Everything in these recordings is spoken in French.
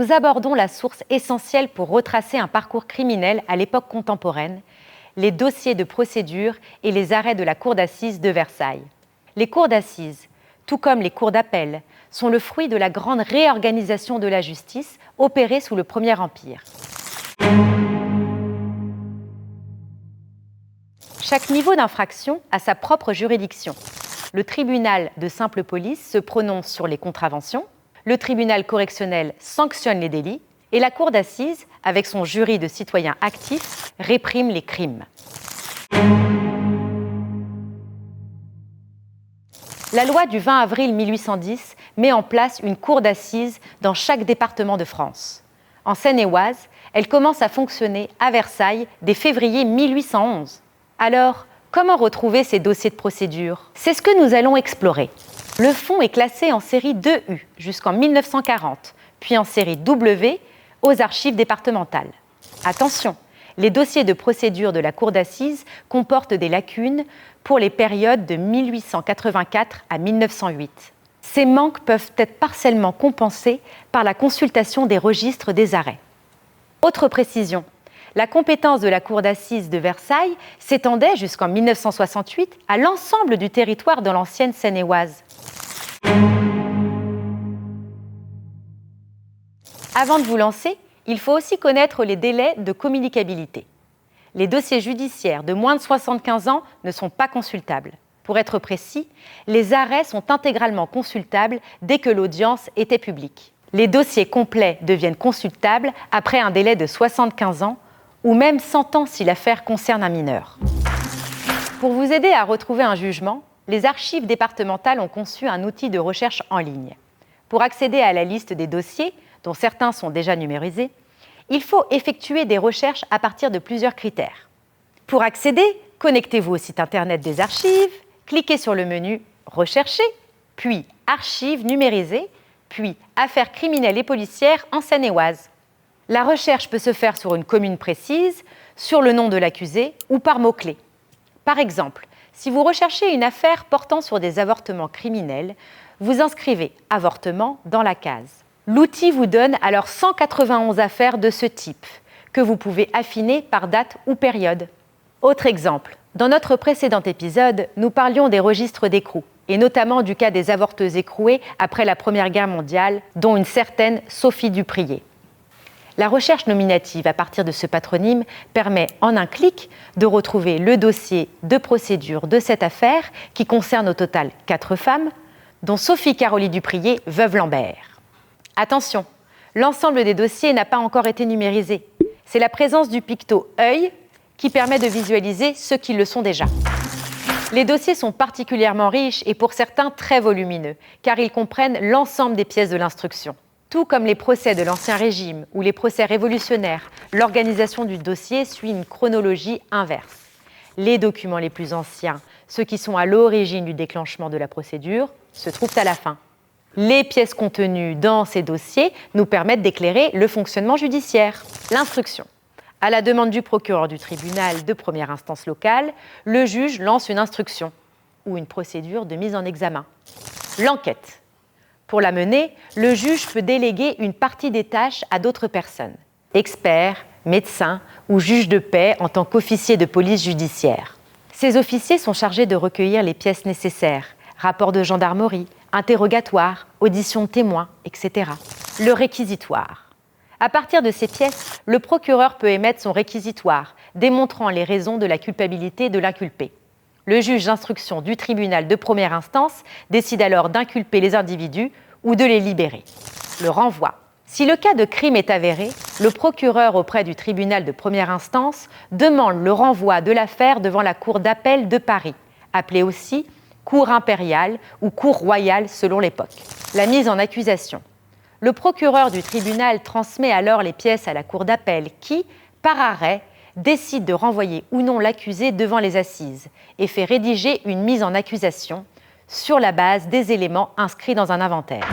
nous abordons la source essentielle pour retracer un parcours criminel à l'époque contemporaine, les dossiers de procédure et les arrêts de la cour d'assises de Versailles. Les cours d'assises, tout comme les cours d'appel, sont le fruit de la grande réorganisation de la justice opérée sous le Premier Empire. Chaque niveau d'infraction a sa propre juridiction. Le tribunal de simple police se prononce sur les contraventions, le tribunal correctionnel sanctionne les délits et la cour d'assises, avec son jury de citoyens actifs, réprime les crimes. La loi du 20 avril 1810 met en place une cour d'assises dans chaque département de France. En Seine-et-Oise, elle commence à fonctionner à Versailles dès février 1811. Alors, comment retrouver ces dossiers de procédure ? C'est ce que nous allons explorer. Le fonds est classé en série 2U jusqu'en 1940, puis en série W aux archives départementales. Attention, les dossiers de procédure de la cour d'assises comportent des lacunes pour les périodes de 1884 à 1908. Ces manques peuvent être partiellement compensés par la consultation des registres des arrêts. Autre précision, la compétence de la cour d'assises de Versailles s'étendait jusqu'en 1968 à l'ensemble du territoire de l'ancienne Seine-et-Oise. Avant de vous lancer, il faut aussi connaître les délais de communicabilité. Les dossiers judiciaires de moins de 75 ans ne sont pas consultables. Pour être précis, les arrêts sont intégralement consultables dès que l'audience était publique. Les dossiers complets deviennent consultables après un délai de 75 ans ou même 100 ans si l'affaire concerne un mineur. Pour vous aider à retrouver un jugement, les archives départementales ont conçu un outil de recherche en ligne. Pour accéder à la liste des dossiers, dont certains sont déjà numérisés, il faut effectuer des recherches à partir de plusieurs critères. Pour accéder, connectez-vous au site internet des archives, cliquez sur le menu « Rechercher », puis « Archives numérisées », puis « Affaires criminelles et policières en Seine-et-Oise ». La recherche peut se faire sur une commune précise, sur le nom de l'accusé ou par mots-clés. Par exemple, si vous recherchez une affaire portant sur des avortements criminels, vous inscrivez « Avortement » dans la case. L'outil vous donne alors 191 affaires de ce type, que vous pouvez affiner par date ou période. Autre exemple, dans notre précédent épisode, nous parlions des registres d'écrous, et notamment du cas des avorteuses écrouées après la Première Guerre mondiale, dont une certaine Sophie Dupriez. La recherche nominative à partir de ce patronyme permet en un clic de retrouver le dossier de procédure de cette affaire qui concerne au total 4 femmes, dont Sophie Caroline Dupriez, veuve Lambert. Attention, l'ensemble des dossiers n'a pas encore été numérisé. C'est la présence du picto « œil » qui permet de visualiser ceux qui le sont déjà. Les dossiers sont particulièrement riches et pour certains très volumineux, car ils comprennent l'ensemble des pièces de l'instruction. Tout comme les procès de l'Ancien Régime ou les procès révolutionnaires, l'organisation du dossier suit une chronologie inverse. Les documents les plus anciens, ceux qui sont à l'origine du déclenchement de la procédure, se trouvent à la fin. Les pièces contenues dans ces dossiers nous permettent d'éclairer le fonctionnement judiciaire. L'instruction. À la demande du procureur du tribunal de première instance locale, le juge lance une instruction ou une procédure de mise en examen. L'enquête. Pour la mener, le juge peut déléguer une partie des tâches à d'autres personnes, experts, médecins ou juges de paix en tant qu'officiers de police judiciaire. Ces officiers sont chargés de recueillir les pièces nécessaires, rapports de gendarmerie, interrogatoires, auditions de témoins, etc. Le réquisitoire. À partir de ces pièces, le procureur peut émettre son réquisitoire, démontrant les raisons de la culpabilité de l'inculpé. Le juge d'instruction du tribunal de première instance décide alors d'inculper les individus ou de les libérer. Le renvoi. Si le cas de crime est avéré, le procureur auprès du tribunal de première instance demande le renvoi de l'affaire devant la cour d'appel de Paris, appelée aussi cour impériale ou cour royale selon l'époque. La mise en accusation. Le procureur du tribunal transmet alors les pièces à la cour d'appel qui, par arrêt, décide de renvoyer ou non l'accusé devant les assises et fait rédiger une mise en accusation sur la base des éléments inscrits dans un inventaire.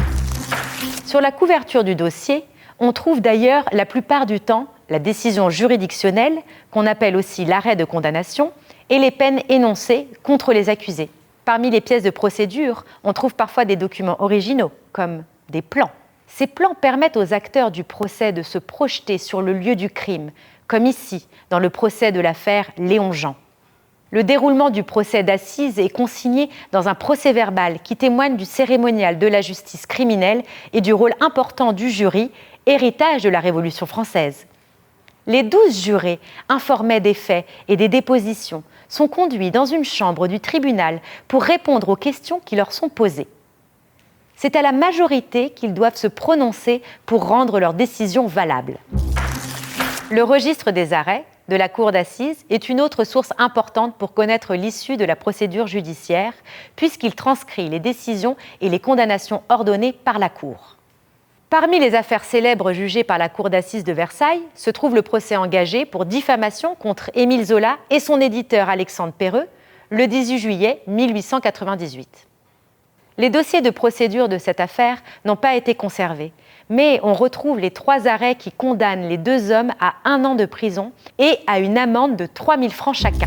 Sur la couverture du dossier, on trouve d'ailleurs la plupart du temps la décision juridictionnelle, qu'on appelle aussi l'arrêt de condamnation, et les peines énoncées contre les accusés. Parmi les pièces de procédure, on trouve parfois des documents originaux, comme des plans. Ces plans permettent aux acteurs du procès de se projeter sur le lieu du crime, comme ici, dans le procès de l'affaire Léon Jean. Le déroulement du procès d'assises est consigné dans un procès-verbal qui témoigne du cérémonial de la justice criminelle et du rôle important du jury, héritage de la Révolution française. Les 12 jurés, informés des faits et des dépositions, sont conduits dans une chambre du tribunal pour répondre aux questions qui leur sont posées. C'est à la majorité qu'ils doivent se prononcer pour rendre leur décision valable. Le registre des arrêts de la cour d'assises est une autre source importante pour connaître l'issue de la procédure judiciaire, puisqu'il transcrit les décisions et les condamnations ordonnées par la cour. Parmi les affaires célèbres jugées par la cour d'assises de Versailles se trouve le procès engagé pour diffamation contre Émile Zola et son éditeur Alexandre Perreux le 18 juillet 1898. Les dossiers de procédure de cette affaire n'ont pas été conservés, mais on retrouve les 3 arrêts qui condamnent les 2 hommes à 1 an de prison et à une amende de 3 000 francs chacun.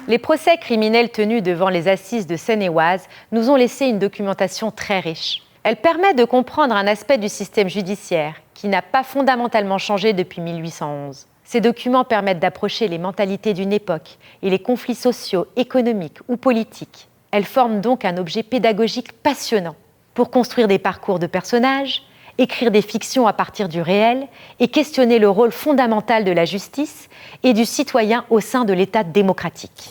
Les procès criminels tenus devant les assises de Seine-et-Oise nous ont laissé une documentation très riche. Elle permet de comprendre un aspect du système judiciaire qui n'a pas fondamentalement changé depuis 1811. Ces documents permettent d'approcher les mentalités d'une époque et les conflits sociaux, économiques ou politiques. Elles forment donc un objet pédagogique passionnant pour construire des parcours de personnages, écrire des fictions à partir du réel et questionner le rôle fondamental de la justice et du citoyen au sein de l'État démocratique.